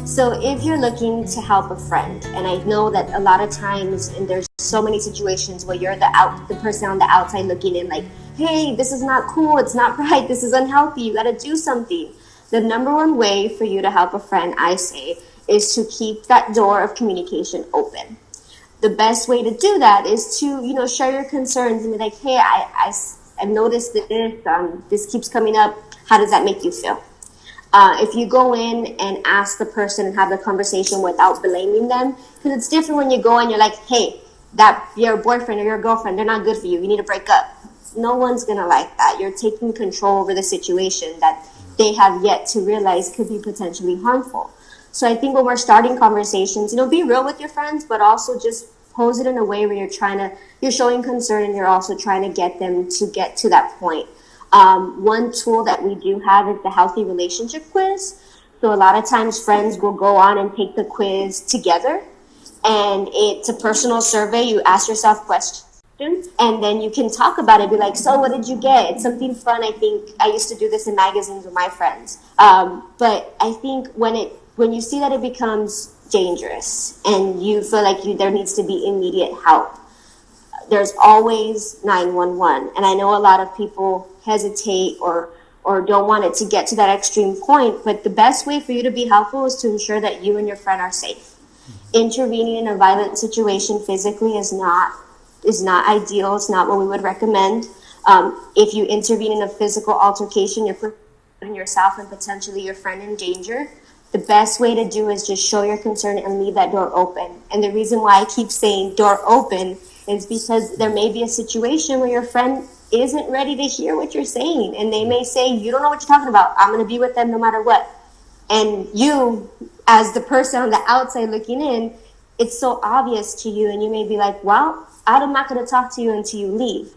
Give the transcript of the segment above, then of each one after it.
So if you're looking to help a friend, and I know that a lot of times, and there's so many situations where you're the person on the outside looking in, like, hey, this is not cool, it's not right, this is unhealthy, you got to do something. The number one way for you to help a friend, I say, is to keep that door of communication open. The best way to do that is to, share your concerns and be like, hey, I've noticed that this keeps coming up. How does that make you feel? If you go in and ask the person and have the conversation without blaming them, because it's different when you go and you're like, hey, that your boyfriend or your girlfriend, they're not good for you. You need to break up. No one's going to like that. You're taking control over the situation that they have yet to realize could be potentially harmful. So I think when we're starting conversations, be real with your friends, but also just pose it in a way where you're showing concern and you're also trying to get them to get to that point. One tool that we do have is the healthy relationship quiz. So a lot of times friends will go on and take the quiz together, and it's a personal survey. You ask yourself questions and then you can talk about it. Be like, so what did you get? It's something fun. I think I used to do this in magazines with my friends. But I think when you see that it becomes dangerous and you feel like there needs to be immediate help, there's always 911. And I know a lot of people hesitate or don't want it to get to that extreme point, but the best way for you to be helpful is to ensure that you and your friend are safe. Intervening in a violent situation physically is not ideal. It's not what we would recommend. If you intervene in a physical altercation, you're putting yourself and potentially your friend in danger. The best way to do is just show your concern and leave that door open. And the reason why I keep saying door open is because there may be a situation where your friend isn't ready to hear what you're saying. And they may say, you don't know what you're talking about. I'm going to be with them no matter what. And you, as the person on the outside looking in, it's so obvious to you. And you may be like, well, I'm not going to talk to you until you leave.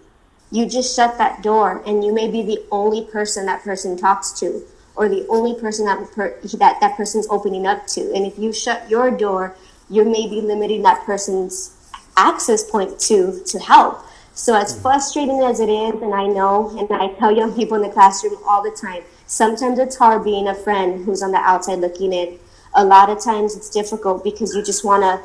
You just shut that door, and you may be the only person that person talks to, or the only person that person's opening up to. And if you shut your door, you may be limiting that person's access point to help. So as frustrating as it is, and I know, and I tell young people in the classroom all the time, sometimes it's hard being a friend who's on the outside looking in. A lot of times it's difficult because you just want to,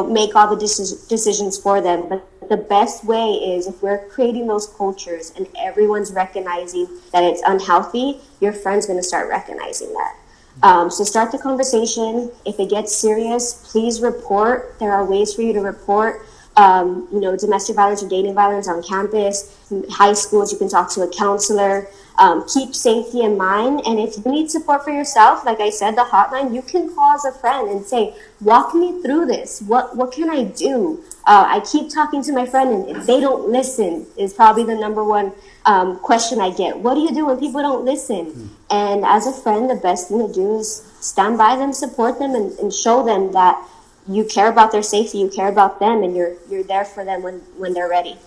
make all the decisions for them. But the best way is if we're creating those cultures and everyone's recognizing that it's unhealthy, your friend's going to start recognizing that. So start the conversation. If it gets serious, please report. There are ways for you to report, domestic violence or dating violence on campus. In high schools, you can talk to a counselor. Keep safety in mind. And if you need support for yourself, like I said, the hotline, you can call as a friend and say, walk me through this. What can I do? I keep talking to my friend, and if they don't listen is probably the number one question I get. What do you do when people don't listen? And as a friend, the best thing to do is stand by them, support them, and show them that you care about their safety, you care about them, and you're there for them when they're ready.